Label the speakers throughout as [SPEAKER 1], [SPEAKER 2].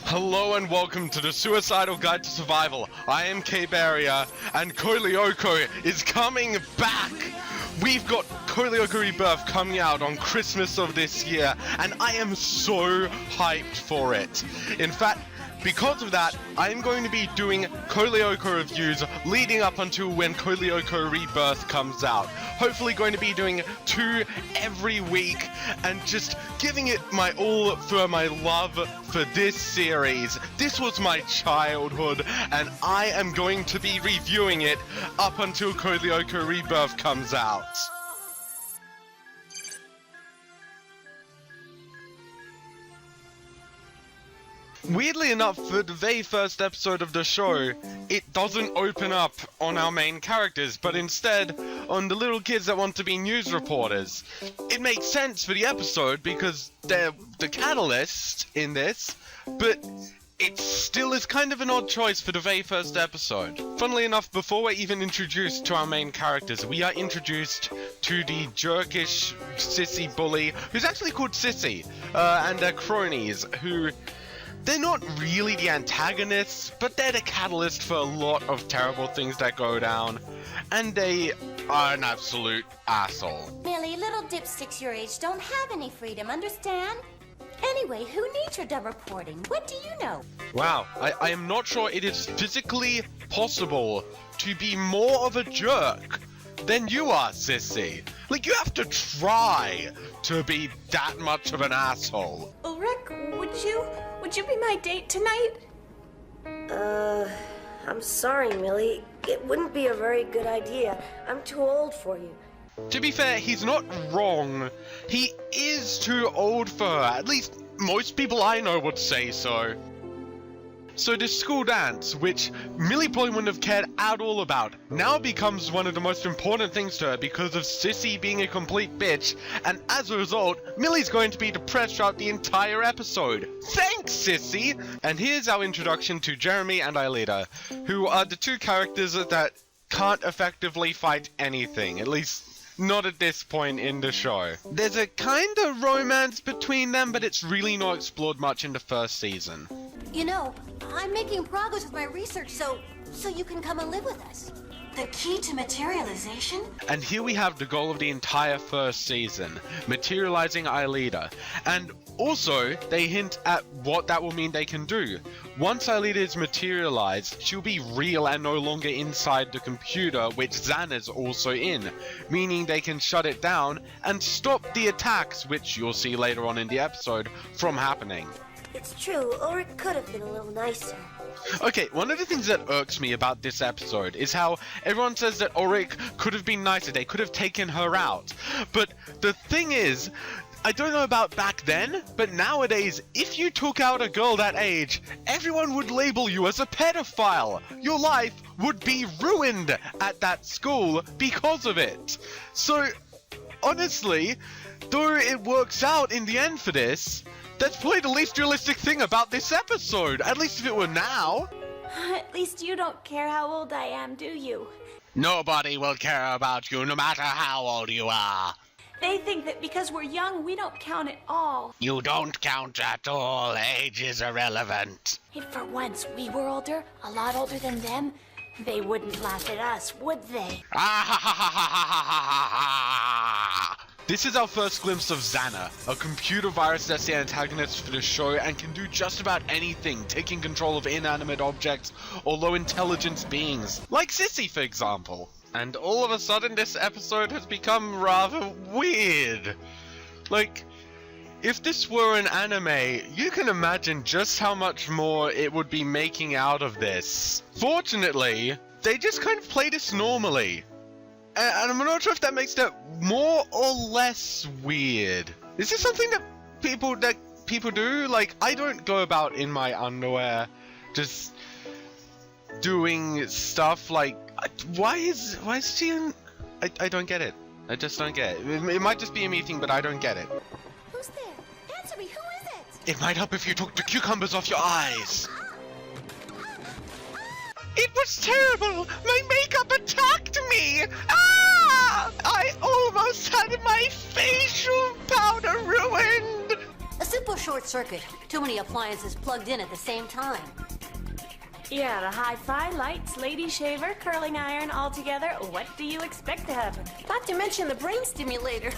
[SPEAKER 1] Hello and welcome to the Suicidal Guide to Survival. I am K-Barrier, and Code Lyoko is coming back! We've got Code Lyoko Rebirth coming out on Christmas of this year, and I am so hyped for it. In fact, because of that, I am going to be doing Code Lyoko reviews leading up until when Code Lyoko Rebirth comes out. Hopefully going to be doing 2 every week and just giving it my all for my love for this series. This was my childhood and I am going to be reviewing it up until Code Lyoko Rebirth comes out. Weirdly enough, for the very first episode of the show, it doesn't open up on our main characters, but instead on the little kids that want to be news reporters. It makes sense for the episode because they're the catalyst in this, but it still is kind of an odd choice for the very first episode. Funnily enough, before we're even introduced to our main characters, we are introduced to the jerkish sissy bully, who's actually called Sissy, and their cronies, who... they're not really the antagonists, but they're the catalyst for a lot of terrible things that go down. And they are an absolute asshole.
[SPEAKER 2] Millie, little dipsticks your age don't have any freedom, understand? Anyway, who needs your dumb reporting? What do you know?
[SPEAKER 1] Wow, I am not sure it is physically possible to be more of a jerk than you are, Sissy. Like, you have to try to be that much of an asshole.
[SPEAKER 3] Ulrich, would you be my date tonight?
[SPEAKER 4] I'm sorry, Millie. It wouldn't be a very good idea. I'm too old for you.
[SPEAKER 1] To be fair, he's not wrong. He is too old for her. At least most people I know would say so. So this school dance, which Millie probably wouldn't have cared at all about, now becomes one of the most important things to her because of Sissy being a complete bitch, and as a result, Millie's going to be depressed throughout the entire episode. Thanks, Sissy! And here's our introduction to Jeremy and Aelita, who are the 2 characters that can't effectively fight anything, at least not at this point in the show. There's a kind of romance between them, but it's really not explored much in the first season.
[SPEAKER 2] You know, I'm making progress with my research, so you can come and live with us.
[SPEAKER 3] The key to materialization?
[SPEAKER 1] And here we have the goal of the entire first season, materializing Aelita. And also, they hint at what that will mean they can do. Once Aelita is materialized, she'll be real and no longer inside the computer, which Zan is also in, meaning they can shut it down and stop the attacks, which you'll see later on in the episode, from happening.
[SPEAKER 4] It's true, Ulrich could have been a little nicer.
[SPEAKER 1] Okay, one of the things that irks me about this episode is how everyone says that Ulrich could have been nicer, they could have taken her out. But the thing is, I don't know about back then, but nowadays, if you took out a girl that age, everyone would label you as a pedophile. Your life would be ruined at that school because of it. So, honestly, though it works out in the end for this, that's probably the least realistic thing about this episode, at least if it were now.
[SPEAKER 3] At least you don't care how old I am, do you?
[SPEAKER 1] Nobody will care about you, no matter how old you are.
[SPEAKER 3] They think that because we're young, we don't count at all.
[SPEAKER 1] You don't count at all. Age is irrelevant.
[SPEAKER 3] If for once we were older, a lot older than them, they wouldn't laugh at us, would they?
[SPEAKER 1] This is our first glimpse of Xana, a computer virus that's the antagonist for the show and can do just about anything, taking control of inanimate objects or low intelligence beings, like Sissy for example. And all of a sudden this episode has become rather weird. Like, if this were an anime, you can imagine just how much more it would be making out of this. Fortunately, they just kind of play this normally. And I'm not sure if that makes that more or less weird. Is this something that people do? Like, I don't go about in my underwear just doing stuff like, why is she in... I don't get it. I just don't get it. It might just be a me thing, but I don't get it.
[SPEAKER 2] Who's there? Answer me, who is it?
[SPEAKER 1] It might help if you took the cucumbers off your eyes. It was terrible! My makeup attacked me! Ah! I almost had my facial powder ruined!
[SPEAKER 2] A simple short
[SPEAKER 5] short circuit. Too many appliances plugged in at the same time.
[SPEAKER 3] Yeah, the hi-fi, lights, lady shaver, curling iron, all together. What do you expect to happen?
[SPEAKER 6] Not to mention the brain stimulator.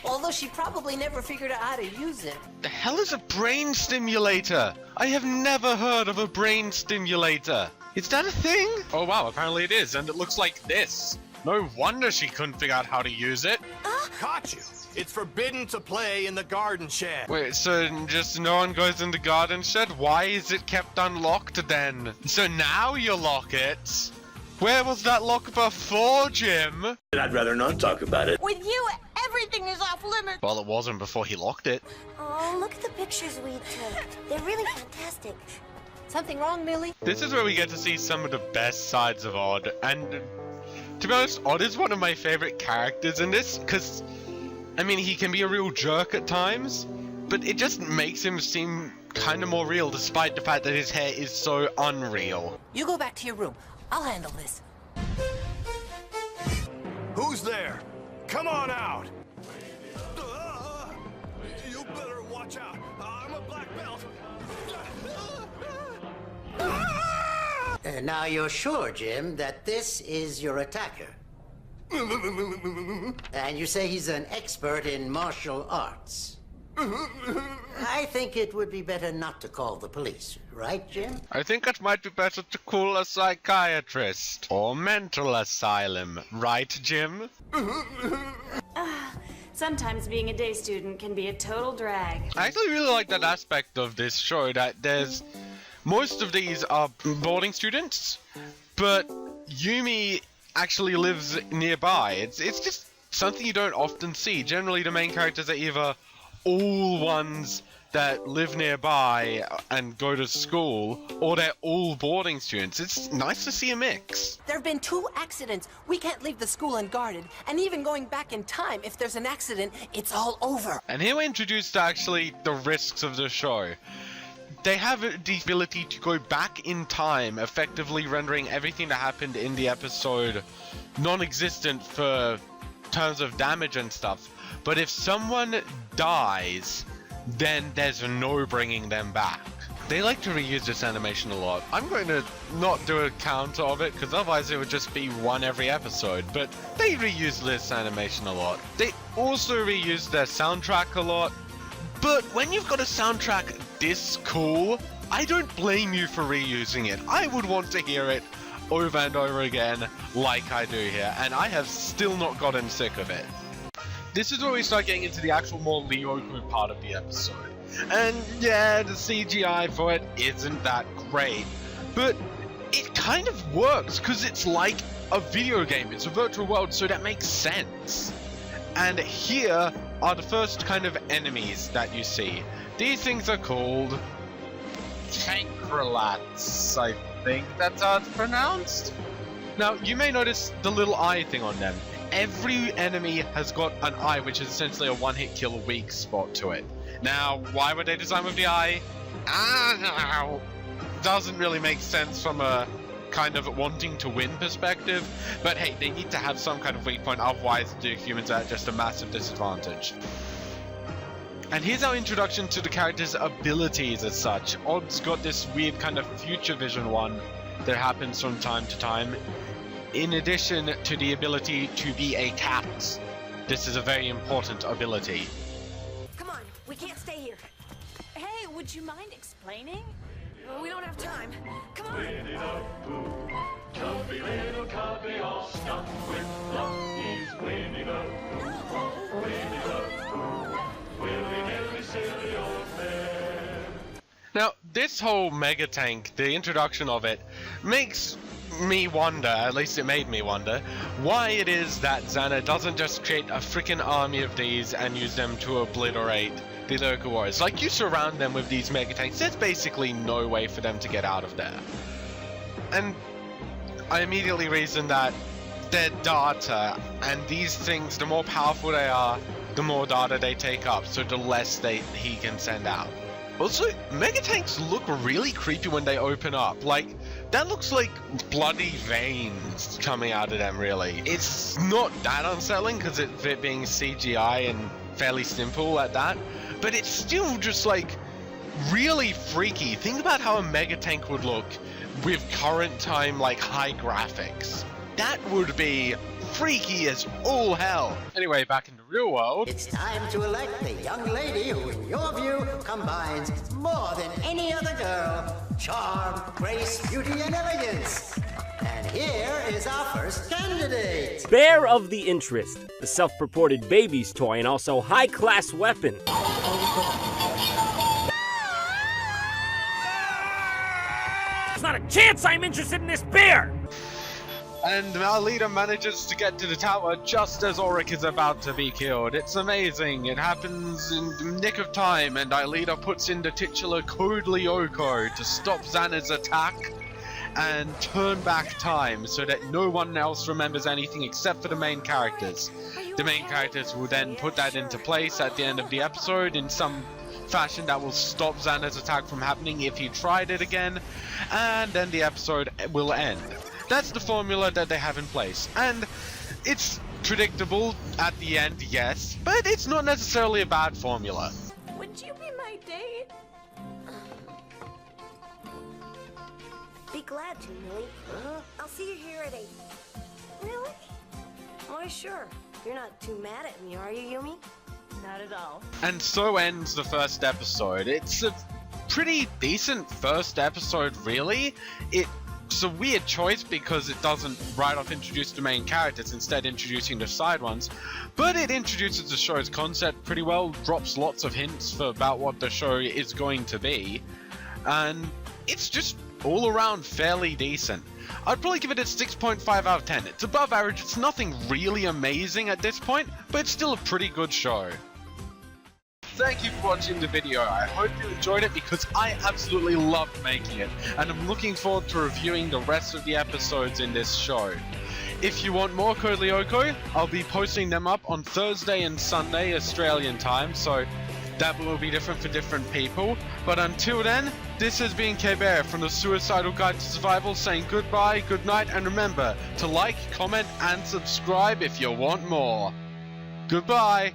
[SPEAKER 6] Although she probably never figured out how to use it.
[SPEAKER 1] The hell is a brain stimulator? I have never heard of a brain stimulator. Is that a thing? Oh wow, apparently it is, and it looks like this. No wonder she couldn't figure out how to use it.
[SPEAKER 7] Caught you. It's forbidden to play in the garden shed.
[SPEAKER 1] Wait, so just no one goes in the garden shed? Why is it kept unlocked then? So now you lock it? Where was that lock before, Jim?
[SPEAKER 8] I'd rather not talk about it.
[SPEAKER 6] With you, everything is off limits.
[SPEAKER 1] Well, it wasn't before he locked it.
[SPEAKER 4] Oh, look at the pictures we took. They're really fantastic.
[SPEAKER 6] Something wrong, Millie?
[SPEAKER 1] This is where we get to see some of the best sides of Odd, and to be honest, Odd is one of my favorite characters in this, because I mean, he can be a real jerk at times, but it just makes him seem kind of more real despite the fact that his hair is so unreal.
[SPEAKER 6] You go back to your room. I'll handle this.
[SPEAKER 7] Who's there? Come on out. You better watch out. I'm a black belt.
[SPEAKER 9] Now you're sure, Jim, that this is your attacker? And you say he's an expert in martial arts. I think it would be better not to call the police, right, Jim?
[SPEAKER 1] I think it might be better to call a psychiatrist or mental asylum, right, Jim?
[SPEAKER 3] Sometimes being a day student can be a total drag.
[SPEAKER 1] I actually really like that aspect of this show, that there's most of these are boarding students, but Yumi actually lives nearby. It's just something you don't often see. Generally, the main characters are either all ones that live nearby and go to school, or they're all boarding students. It's nice to see a mix.
[SPEAKER 6] There have been 2 accidents. We can't leave the school unguarded. And even going back in time, if there's an accident, it's all over.
[SPEAKER 1] And here we're introduced to actually the risks of the show. They have the ability to go back in time, effectively rendering everything that happened in the episode non-existent for terms of damage and stuff. But if someone dies, then there's no bringing them back. They like to reuse this animation a lot. I'm going to not do a counter of it, because otherwise it would just be one every episode, but they reuse this animation a lot. They also reuse their soundtrack a lot, but when you've got a soundtrack this cool, I don't blame you for reusing it. I would want to hear it over and over again like I do here, and I have still not gotten sick of it. This is where we start getting into the actual more Lyoko part of the episode. And yeah, the CGI for it isn't that great, but it kind of works because it's like a video game. It's a virtual world, so that makes sense. And here are the first kind of enemies that you see. These things are called Tankrelats, I think that's how it's pronounced. Now, you may notice the little eye thing on them. Every enemy has got an eye, which is essentially a one-hit kill weak spot to it. Now, why would they design with the eye? Doesn't really make sense from a kind of wanting to win perspective, but hey, they need to have some kind of weak point, otherwise the humans are at just a massive disadvantage. And here's our introduction to the character's abilities as such. Odd's got this weird kind of future vision one that happens from time to time, in addition to the ability to be a cat. This is a very important ability.
[SPEAKER 4] Come on, we can't stay here.
[SPEAKER 3] Hey, would you mind explaining?
[SPEAKER 4] Well, we don't have time. Come on.
[SPEAKER 8] Jumpy little cubby all stuffed with fluff. He's Winnie the Pooh, Winnie the Pooh, willy-nilly silly old man.
[SPEAKER 1] Now, this whole mega tank, the introduction of it, makes me wonder, at least it made me wonder, why it is that Xana doesn't just create a freaking army of these and use them to obliterate the Lyoko warriors. Like, you surround them with these mega tanks, there's basically no way for them to get out of there. And I immediately reasoned that they're data, and these things, the more powerful they are, the more data they take up, so the less he can send out. Also, mega tanks look really creepy when they open up. Like, that looks like bloody veins coming out of them, really. It's not that unsettling because of it being CGI and fairly simple at that, but it's still just like, really freaky. Think about how a mega tank would look with current time, like, high graphics. That would be freaky as all hell. Anyway, back in the real world.
[SPEAKER 9] It's time to elect the young lady who, in your view, combines more than any other girl: charm, grace, beauty, and elegance. And here is our first candidate.
[SPEAKER 10] Bear of the Interest, the self-purported baby's toy and also high-class weapon. There's not a chance I'm interested in this bear!
[SPEAKER 1] And our leader manages to get to the tower just as Auric is about to be killed. It's amazing. It happens in the nick of time, and our leader puts in the titular Code Lyoko to stop Xana's attack and turn back time so that no one else remembers anything except for the main characters. The main characters will then put that into place at the end of the episode in some fashion that will stop Xana's attack from happening if he tried it again, and then the episode will end. That's the formula that they have in place, and it's predictable at the end, yes, but it's not necessarily a bad formula.
[SPEAKER 3] Would you be my date?
[SPEAKER 4] Be glad to, Millie. I'll see you here at 8. Really? Why, sure. You're not too mad at me, are you, Yumi?
[SPEAKER 3] Not at all.
[SPEAKER 1] And so ends the first episode. It's a pretty decent first episode, really. It's a weird choice because it doesn't right off introduce the main characters, instead introducing the side ones, but it introduces the show's concept pretty well, drops lots of hints for about what the show is going to be, and it's just all around fairly decent. I'd probably give it a 6.5 out of 10. It's above average, it's nothing really amazing at this point, but it's still a pretty good show. Thank you for watching the video. I hope you enjoyed it because I absolutely loved making it, and I'm looking forward to reviewing the rest of the episodes in this show. If you want more Code Lyoko, I'll be posting them up on Thursday and Sunday Australian time, so that will be different for different people. But until then, this has been K-Bear from the Suicidal Guide to Survival saying goodbye, good night, and remember to like, comment, and subscribe if you want more. Goodbye!